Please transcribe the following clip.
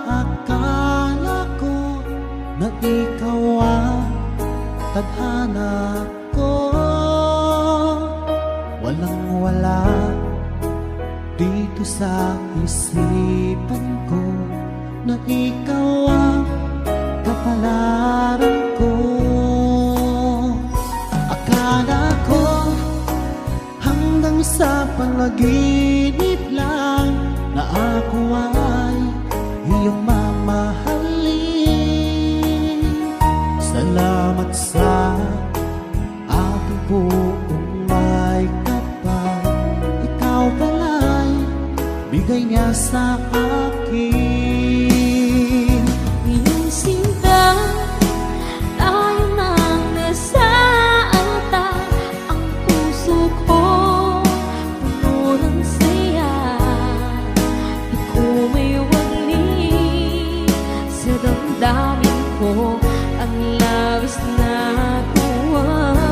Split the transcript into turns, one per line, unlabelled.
akala ko na ikaw ang tadhana ko. Walang wala dito sa isipan ko na ikaw ang kapalaran ko. Akala ko hanggang sa panaginip lang na ako ay iyong mamahalin. Salamat sa aking buong may kapal, ikaw pala'y bigay niya sa akin.
Iyong sinta, tayo nang nasaanta. Ang puso ko puno ng saya. Di ko may wali sa damdamin ko ang labis na tuwa.